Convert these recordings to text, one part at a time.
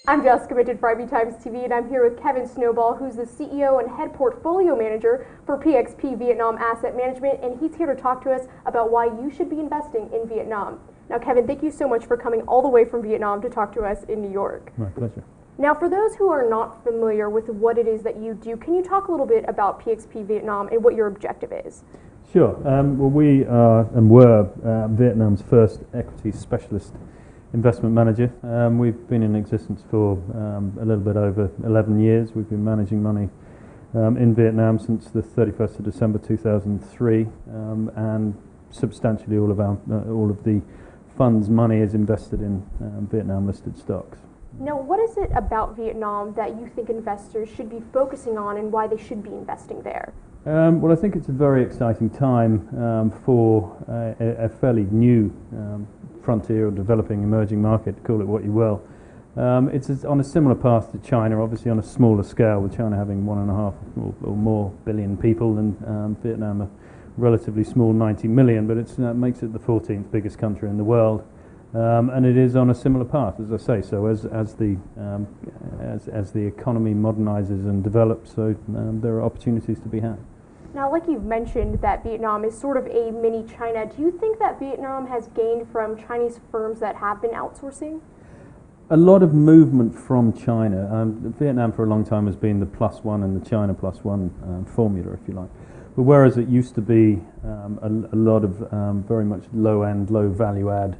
I'm Jessica Mitchell for IBTimes TV, and I'm here with Kevin Snowball, who's the CEO and head portfolio manager for PXP Vietnam Asset Management, and he's here to talk to us about why you should be investing in Vietnam. Now, Kevin, thank you so much for coming all the way from Vietnam to talk to us in New York. My pleasure. Now, for those who are not familiar with what it is that you do, can you talk a little bit about PXP Vietnam and what your objective is? Sure. Well, we are and were Vietnam's first equity specialist investment manager. We've been in existence for a little bit over 11 years. We've been managing money in Vietnam since the 31st of December 2003, and substantially all of the fund's money is invested in Vietnam listed stocks. Now, what is it about Vietnam that you think investors should be focusing on and why they should be investing there? Well, I think it's a very exciting time for a fairly new frontier or developing emerging market, call it what you will. It's on a similar path to China, obviously on a smaller scale, with China having 1.5 or more billion people, and Vietnam a relatively small 90 million, but it makes it the 14th biggest country in the world. And it is on a similar path, as I say. So as the economy modernizes and develops, so there are opportunities to be had. Now, like you've mentioned, that Vietnam is sort of a mini China. Do you think that Vietnam has gained from Chinese firms that have been outsourcing? A lot of movement from China. Vietnam for a long time has been the +1 and the China +1 formula, if you like. But whereas it used to be a lot of very much low-end, low-value-add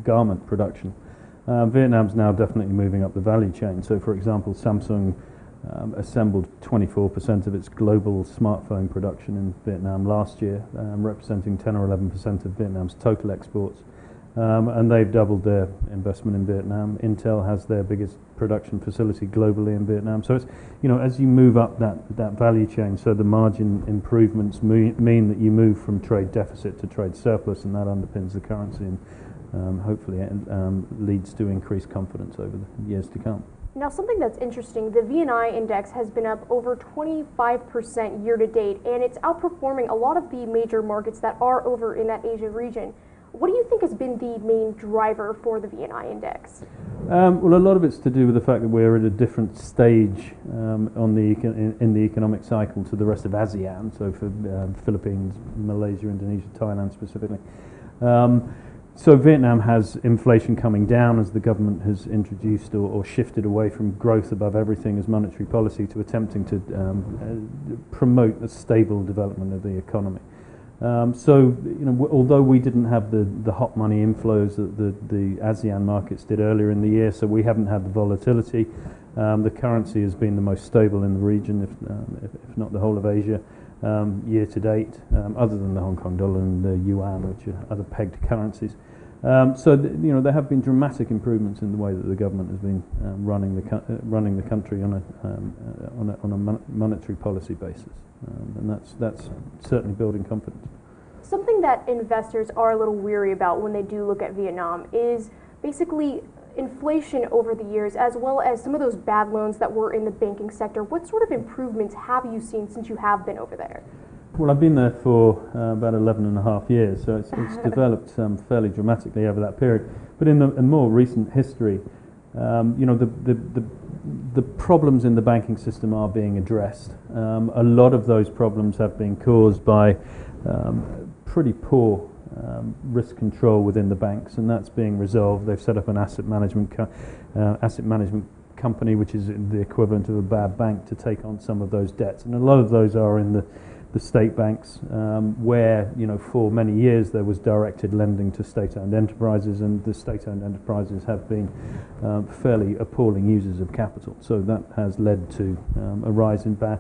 garment production, Vietnam's now definitely moving up the value chain. So, for example, Samsung assembled 24% of its global smartphone production in Vietnam last year, representing 10 or 11% of Vietnam's total exports. And they've doubled their investment in Vietnam. Intel has their biggest production facility globally in Vietnam. So it's, as you move up that value chain, so the margin improvements mean that you move from trade deficit to trade surplus, and that underpins the currency and hopefully leads to increased confidence over the years to come. Now, something that's interesting, the VNI index has been up over 25% year to date, and it's outperforming a lot of the major markets that are over in that Asia region. What do you think has been the main driver for the VNI index? Well, a lot of it's to do with the fact that we're at a different stage in the economic cycle to the rest of ASEAN, so for Philippines, Malaysia, Indonesia, Thailand specifically. So Vietnam has inflation coming down as the government has introduced or shifted away from growth above everything as monetary policy to attempting to promote a stable development of the economy. So, although we didn't have the hot money inflows that the ASEAN markets did earlier in the year, so we haven't had the volatility. The currency has been the most stable in the region, if not the whole of Asia, year to date, other than the Hong Kong dollar and the yuan, which are other pegged currencies. So, there have been dramatic improvements in the way that the government has been running the country on a monetary policy basis. And that's certainly building confidence. Something that investors are a little weary about when they do look at Vietnam is basically inflation over the years, as well as some of those bad loans that were in the banking sector. What sort of improvements have you seen since you have been over there? Well, I've been there for about 11 and a half years, so it's developed fairly dramatically over that period. But in more recent history, the problems in the banking system are being addressed. A lot of those problems have been caused by pretty poor risk control within the banks, and that's being resolved. They've set up an asset management company, which is the equivalent of a bad bank, to take on some of those debts. And a lot of those are in the state banks, where for many years there was directed lending to state-owned enterprises, and the state-owned enterprises have been fairly appalling users of capital. So that has led to a rise in bad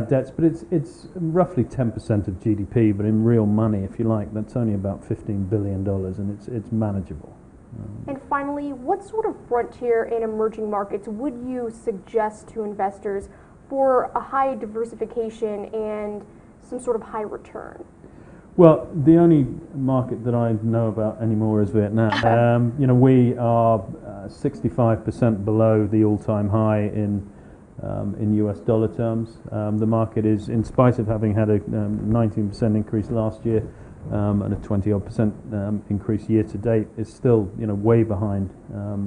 debts. But it's roughly 10% of GDP, but in real money, if you like, that's only about $15 billion, and it's manageable. And finally, what sort of frontier and emerging markets would you suggest to investors for a high diversification and some sort of high return? Well, the only market that I know about anymore is Vietnam. We are 65% below the all-time high in US dollar terms. The market is, in spite of having had a 19% increase last year and a 20-odd% increase year to date, is still way behind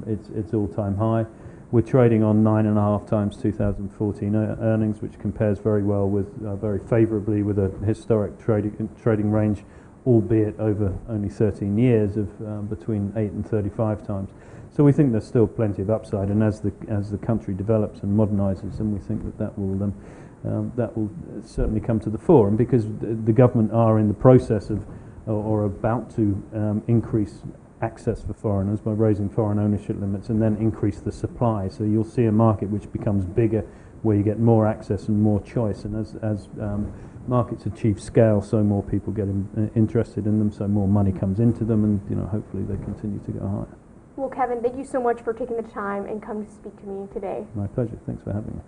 its all-time high. We're trading on 9.5 times 2014 earnings, which compares very well with, very favourably with a historic trading range, albeit over only 13 years of between 8 and 35 times. So we think there's still plenty of upside, and as the country develops and modernises, then we think that will certainly come to the fore. And because the government are in the process of or about to increase access for foreigners by raising foreign ownership limits and then increase the supply. So you'll see a market which becomes bigger, where you get more access and more choice. And as markets achieve scale, so more people get interested in them, so more money comes into them, and hopefully they continue to go higher. Well, Kevin, thank you so much for taking the time and coming to speak to me today. My pleasure. Thanks for having me.